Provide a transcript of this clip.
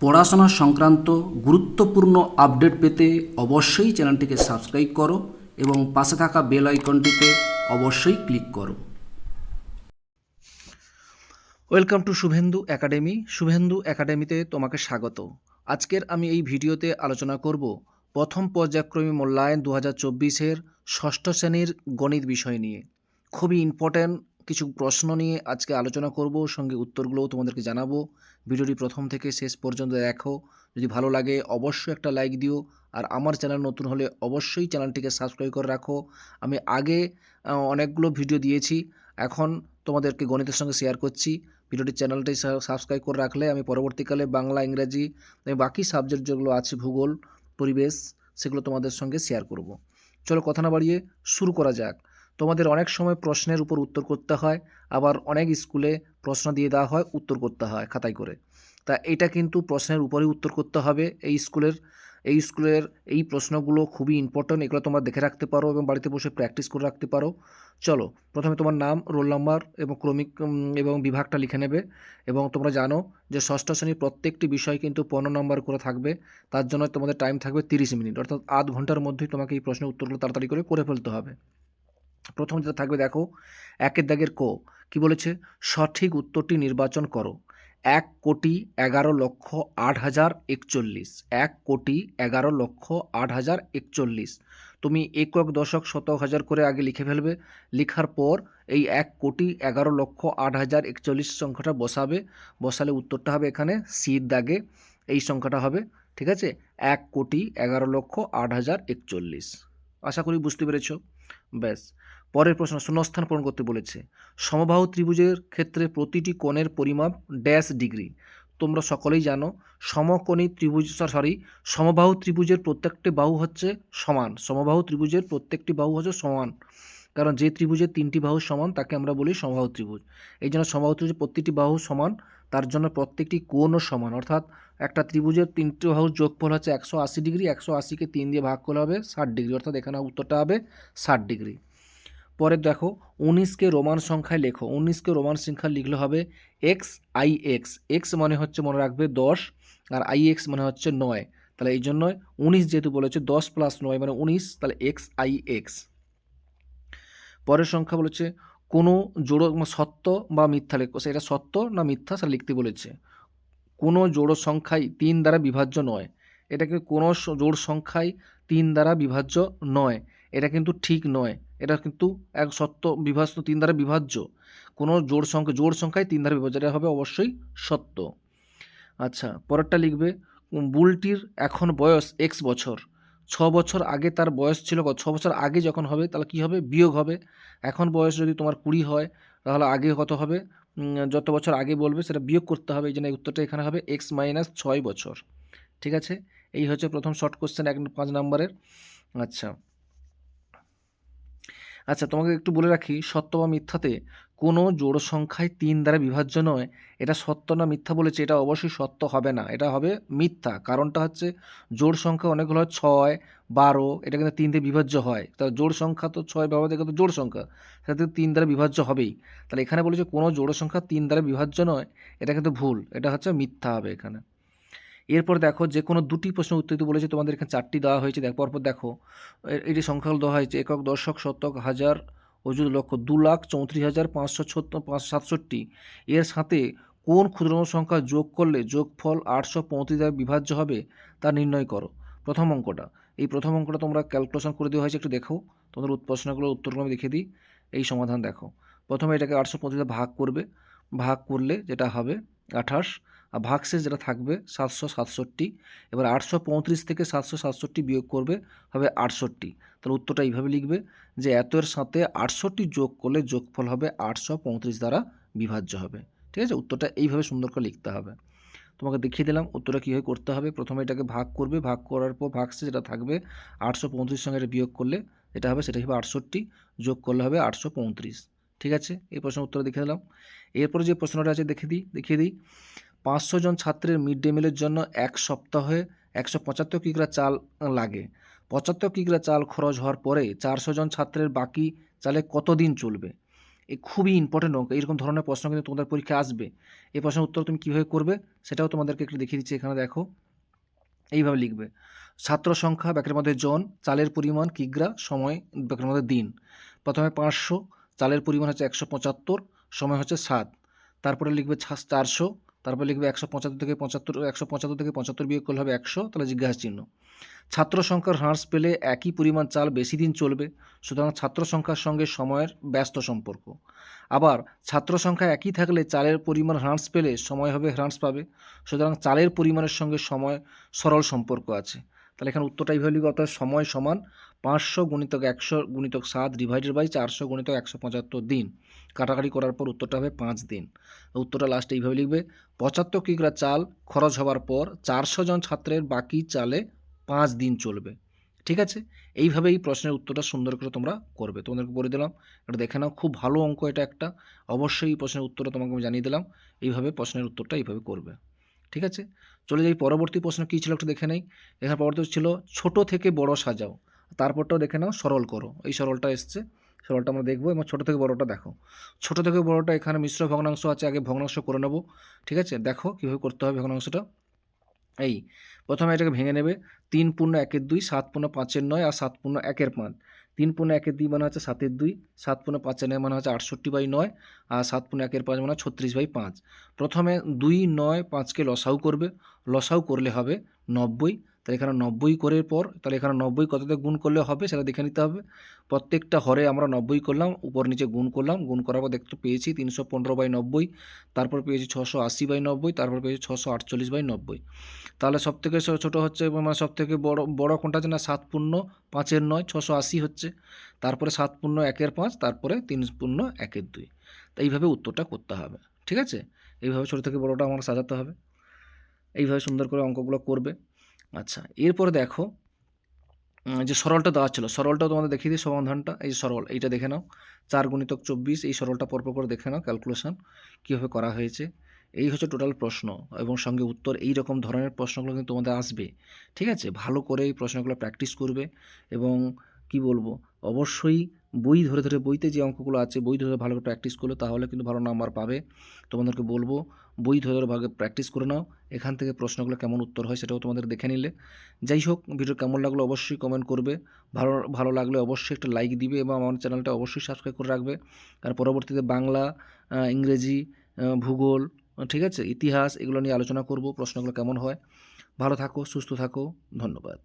পড়াশোনা সংক্রান্ত গুরুত্বপূর্ণ আপডেট পেতে অবশ্যই চ্যানেলটিকে সাবস্ক্রাইব করো এবং পাশে থাকা বেল আইকনটিতে অবশ্যই ক্লিক করো। Welcome to Suvendu academy. Suvendu একাডেমিতে তোমাকে স্বাগত। আজকের আমি এই ভিডিওতে আলোচনা করব প্রথম পর্যায়ক্রমিক মূল্যায়ন 2024-এর ষষ্ঠ শ্রেণীর গণিত বিষয় নিয়ে। খুবই ইম্পর্ট্যান্ট কিছু প্রশ্ন নিয়ে আজকে আলোচনা করব, সঙ্গে উত্তরগুলোও তোমাদেরকে জানাবো। ভিডিওটি প্রথম থেকে শেষ পর্যন্ত দেখো। যদি ভালো লাগে অবশ্যই একটা লাইক দিও, আর আমার চ্যানেল নতুন হলে অবশ্যই চ্যানেলটিকে সাবস্ক্রাইব করে রাখো। আমি আগে অনেকগুলো ভিডিও দিয়েছি, এখন তোমাদেরকে গণিতের সঙ্গে শেয়ার করছি। ভিডিওটি চ্যানেলটি সাবস্ক্রাইব করে রাখলে আমি পরবর্তীকালে বাংলা, ইংরেজি এবং বাকি সাবজেক্ট যেগুলো আছে, ভূগোল, পরিবেশ, সেগুলো তোমাদের সঙ্গে শেয়ার করব। চলো কথা না বাড়িয়ে শুরু করা যাক। তোমাদের অনেক সময় প্রশ্নের উপর উত্তর করতে হয়, আবার অনেক স্কুলে প্রশ্ন দিয়ে দেওয়া হয়, উত্তর করতে হয় খাতায় করে। তা এটা কিন্তু প্রশ্নের উপরেই উত্তর করতে হবে। এই স্কুলের এই প্রশ্নগুলো খুবই ইম্পর্ট্যান্ট, এগুলো তোমরা দেখে রাখতে পারো এবং বাড়িতে বসে প্র্যাকটিস করে রাখতে পারো। চলো প্রথমে তোমার নাম, রোল নাম্বার এবং ক্রমিক এবং বিভাগটা লিখে নেবে। এবং তোমরা জানো যে ষষ্ঠ শ্রেণীর প্রত্যেকটি বিষয় কিন্তু 15 নম্বর করে থাকবে। তার জন্য তোমাদের টাইম থাকবে 30 মিনিট, অর্থাৎ আধ ঘন্টার মধ্যেই তোমাকে এই প্রশ্নের উত্তরগুলো তাড়াতাড়ি করে ফেলতে হবে। প্রথম যেটা থাকবে দেখো, একের দাগের ক কি বলেছে, সঠিক উত্তরটি নির্বাচন করো। 1,11,08,41। 1,11,08,41। তুমি একক, দশক, শতক, হাজার করে আগে লিখে ফেলবে। লিখার পর এই 1,11,08,41 সংখ্যাটা বসালে উত্তরটা হবে এখানে সির দাগে এই সংখ্যাটা হবে। ঠিক আছে, 1,11,08,41। আশা করি বুঝতে পেরেছ। ব্যাস, পরের প্রশ্ন, শূন্যস্থান পূরণ করতে বলেছে। সমবাহু ত্রিভুজের ক্ষেত্রে প্রতিটি কোণের পরিমাপ ড্যাশ ডিগ্রি। তোমরা সকলেই জানো সমবাহু ত্রিভুজের প্রত্যেকটি বাহু হচ্ছে সমান। সমবাহু ত্রিভুজের প্রত্যেকটি বাহু হচ্ছে সমান, কারণ যে ত্রিভুজের 3টি বাহু সমান তাকে আমরা বলি সমবাহু ত্রিভুজ। এই জন্য সমবাহু ত্রিভুজের প্রত্যেকটি বাহু সমান, তার জন্য প্রত্যেকটি কোণও সমান। অর্থাৎ একটা ত্রিভুজের 3টি বাহুর যোগফল হচ্ছে 180 ডিগ্রি। 180কে 3 দিয়ে ভাগ করলে হবে 60 ডিগ্রি, অর্থাৎ এখানে উত্তরটা হবে 60 ডিগ্রি। পরে দেখো, 19কে রোমান সংখ্যায় লেখো। 19কে রোমান সংখ্যা লিখলে হবে এক্স আই এক্স। এক্স মানে হচ্ছে, মনে রাখবে, 10, আর আই এক্স মানে হচ্ছে 9। তাহলে এই জন্য 19 যেহেতু বলেছে 10 + 9 মানে 19, তাহলে এক্স আই এক্স। পরের সংখ্যা বলেছে কোনো জোড়ো সত্য বা মিথ্যা লেখো। সেটা সত্য না মিথ্যা সেটা লিখতে বলেছে। কোনো জোড় সংখ্যাই 3 দ্বারা বিভাজ্য নয়। এটাকে কোনো জোড় সংখ্যাই 3 দ্বারা বিভাজ্য নয়, এটা কিন্তু ঠিক নয়। এটা কিন্তু এক সত্য, 3 দ্বারা বিভাজ্য। কোনো জোড় সংখ্যায় 3 দ্বারা বিভাজ্য, এটা হবে অবশ্যই সত্য। আচ্ছা, পরেরটা লিখবে, বুলটির এখন বয়স এক্স বছর। 6 বছর আগে তার বয়স ছিল কত? 6 বছর আগে যখন হবে তাহলে কি হবে? বিয়োগ হবে। এখন বয়স যদি তোমার 20 হয় তাহলে আগে কত হবে? যত বছর আগে বলবে সেটা বিয়োগ করতে হবে। এই জন্য উত্তরটা এখানে হবে এক্স মাইনাস 6 বছর। ঠিক আছে, এই হচ্ছে প্রথম শর্ট কোশ্চেন 5 নম্বরের। আচ্ছা আচ্ছা, তোমাকে একটু বলে রাখি, সত্য বা মিথ্যাতে কোনো জোড় সংখ্যায় 3 দ্বারা বিভাজ্য নয়, এটা সত্য না মিথ্যা বলেছে, এটা অবশ্যই সত্য হবে না, এটা হবে মিথ্যা। কারণটা হচ্ছে জোড় সংখ্যা অনেকগুলো হয়, 6, 12, এটা কিন্তু 3 দিয়ে বিভাজ্য হয়। তা জোড় সংখ্যা তো 6 বাবা থেকে তো জোড় সংখ্যা, সেটা 3 দ্বারা বিভাজ্য হবেই। তাহলে এখানে বলেছে কোনো জোড় সংখ্যা 3 দ্বারা বিভাজ্য নয়, এটা কিন্তু ভুল, এটা হচ্ছে মিথ্যা হবে এখানে। এরপর দেখো, যে কোনো 2টি প্রশ্নের উত্তর দিতে বলেছে। তোমাদের এখানে 4টি দেওয়া হয়েছে। দেখো পরপর দেখো, এটি সংখ্যাগুলো দেওয়া হয়েছে। একক, দশক, শতক, হাজার, অযুত, লক্ষ। 2,34,567 এর সাথে কোন ক্ষুদ্রতম সংখ্যা যোগ করলে যোগফল 835 দ্বারা বিভাজ্য হবে তা নির্ণয় করো। প্রথম অঙ্কটা তোমরা ক্যালকুলেশন করে দেওয়া হয়েছে, একটু দেখো। তোমাদের প্রশ্নগুলোর উত্তরগুলো আমি দেখিয়ে দিই। এই সমাধান দেখো, প্রথমে এটাকে 835 দ্বারা ভাগ করবে। ভাগ করলে যেটা হবে 28, আর ভাগশেষ যেটা থাকবে 767। এবার 835 থেকে 767 বিয়োগ করবে, হবে 68। তাহলে উত্তরটা এইভাবে লিখবে যে এর সাথে 68 যোগ করলে যোগফল হবে 835 দ্বারা বিভাজ্য হবে। ঠিক আছে, উত্তরটা এইভাবে সুন্দর করে লিখতে হবে। তোমাকে দেখিয়ে দিলাম উত্তরটা কীভাবে করতে হবে। প্রথমে এটাকে ভাগ করবে, ভাগ করার পর ভাগশেষ যেটা থাকবে 835 সঙ্গে এটা বিয়োগ করলে এটা হবে, সেটা হবে 68, যোগ করলে হবে 835। ঠিক আছে, এই প্রশ্নের উত্তর দেখিয়ে দিলাম। এরপরে যে প্রশ্নটা আছে দেখিয়ে দিই। 500 জন ছাত্রের মিড ডে মিলের জন্য এক সপ্তাহে 175 কিগ্রা চাল লাগে। 75 কিগ্রা চাল খরচ হওয়ার পরে 400 জন ছাত্রের বাকি চালে কত দিন চলবে? এই খুবই ইম্পর্টেন্ট অঙ্ক। এইরকম ধরনের প্রশ্ন কিন্তু তোমাদের পরীক্ষায় আসবে। এই প্রশ্নের উত্তর তুমি কীভাবে করবে সেটাও তোমাদেরকে একটু দেখিয়ে দিচ্ছি। এখানে দেখো, এইভাবে লিখবে। ছাত্র সংখ্যা ব্যাকের মধ্যে জন, চালের পরিমাণ কিগ্রা, সময় ব্যাকের মধ্যে দিন। প্রথমে 500, চালের পরিমাণ হচ্ছে 175, সময় হচ্ছে 7। তারপরে লিখবে 400, তারপরে লিখবে 175 থেকে 75 বিয়োগ করলে হবে 100, তাহলে জিজ্ঞাসা চিহ্ন। ছাত্র সংখ্যার হ্রাস পেলে একই পরিমাণ চাল বেশি দিন চলবে, সুতরাং ছাত্র সংখ্যার সঙ্গে সময়ের ব্যস্ত সম্পর্ক। আবার ছাত্র সংখ্যা একই থাকলে চালের পরিমাণ হ্রাস পেলে সময় হবে হ্রাস পাবে, সুতরাং চালের পরিমাণের সঙ্গে সময় সরল সম্পর্ক আছে। তাহলে এখানে উত্তরটা এইভাবে লিখবে, অর্থাৎ সময় সমান 500 গুণিতক 100 গুণিতক 7 ডিভাইডেড বাই 400 গুণিতক 175 দিন। কাটাকাটি করার পর উত্তরটা হবে 5 দিন। উত্তরটা লাস্টে এইভাবে লিখবে, 75 কিগ্রা চাল খরচ হওয়ার পর 400 জন ছাত্রের বাকি চালে 5 দিন চলবে। ঠিক আছে, এইভাবে এই প্রশ্নের উত্তরটা সুন্দর করে তোমরা করবে। তোমাদেরকে বলে দিলাম, এটা দেখে নাও, খুব ভালো অঙ্ক এটা একটা। অবশ্যই এই প্রশ্নের উত্তরটা তোমাকে আমি জানিয়ে দিলাম। এইভাবে প্রশ্নের উত্তরটা এইভাবে করবে। ঠিক আছে, চলে যাই পরবর্তী প্রশ্ন কী ছিল একটু দেখে নেই। এখানে পরবর্তী ছিল ছোট থেকে বড় সাজাও, তারপরটাও দেখে নাও, সরল করো। এই সরলটা এসছে, সরলটা আমরা দেখবো এবং ছোটো থেকে বড়টা দেখো। ছোট থেকে বড়টা এখানে মিশ্র ভগ্নাংশ আছে, আগে ভগ্নাংশ করে নেব। ঠিক আছে, দেখো কীভাবে করতে হবে ভগ্নাংশটা। এই প্রথমে এটাকে ভেঙে নেবে। 3 পূর্ণ 1-এর 2, 7 পূর্ণ 5-এর 9 আর 7 পূর্ণ 1-এর 5। 3 পূর্ণ 1-এর 2 মানে হচ্ছে 7-এর 2, 7 পূর্ণ 5-এর 9 মানে হচ্ছে 68/9 আর 7 পূর্ণ 1-এর 5 মানে 36/5। প্রথমে 2, 9, 5কে লসাউ করবে। লসাউ করলে হবে 90। তাহলে এখানে 90 করার পর, তাহলে এখানে 90 কততে গুণ করলে হবে সেটা দেখে নিতে হবে। প্রত্যেকটা হরে আমরা 90 করলাম, উপর নিচে গুণ করলাম। গুণ করার পর দেখতে পেয়েছি 315/90, তারপর পেয়েছি 680/90, তারপর পেয়েছি 648/90। তাহলে সবথেকে ছোটো হচ্ছে, মানে সবথেকে বড় কোনটা আছে না, 7 পূর্ণ 5-এর 9, 680 হচ্ছে। তারপরে 7 পূর্ণ 1-এর 5, তারপরে 3 পূর্ণ 1-এর 2। তো এইভাবে উত্তরটা করতে হবে। ঠিক আছে, এইভাবে ছোটো থেকে বড়টা আমরা সাজাতে হবে। এইভাবে সুন্দর করে অঙ্কগুলো করবে। আচ্ছা, এরপরে দেখো যে সরলটা দেওয়া ছিল, সরলটাও তোমাদের দেখিয়ে দিই সমাধানটা। এই সরল, এইটা দেখে নাও, 4 গুণিতক 24। এই সরলটা পরপর করে দেখে নাও, ক্যালকুলেশন কীভাবে করা হয়েছে। এই হচ্ছে টোটাল প্রশ্ন এবং সঙ্গে উত্তর। এই রকম ধরনের প্রশ্নগুলো কিন্তু তোমাদের আসবে। ঠিক আছে, ভালো করে এই প্রশ্নগুলো প্র্যাকটিস করবে এবং কি বলবো, অবশ্যই বই ধরে ধরে, বইতে যে অঙ্কগুলো আছে বই ধরে ভালো করে প্র্যাকটিস করলে তাহলে কিন্তু ভালো নাম্বার পাবে। তোমাদেরকে বলবো বই ধরে ধরে ভালো প্র্যাকটিস করে নাও। এখান থেকে প্রশ্নগুলো কেমন উত্তর হয় সেটাও তোমাদের দেখে নিলে। যাই হোক, ভিডিও কেমন লাগলো অবশ্যই কমেন্ট করবে। ভালো লাগলে অবশ্যই একটা লাইক দিবে এবং আমার চ্যানেলটা অবশ্যই সাবস্ক্রাইব করে রাখবে। আর পরবর্তীতে বাংলা, ইংরেজি, ভূগোল, ঠিক আছে, ইতিহাস, এগুলো নিয়ে আলোচনা করব। প্রশ্নগুলো কেমন হয়। ভালো থাকো, সুস্থ থাকো, ধন্যবাদ।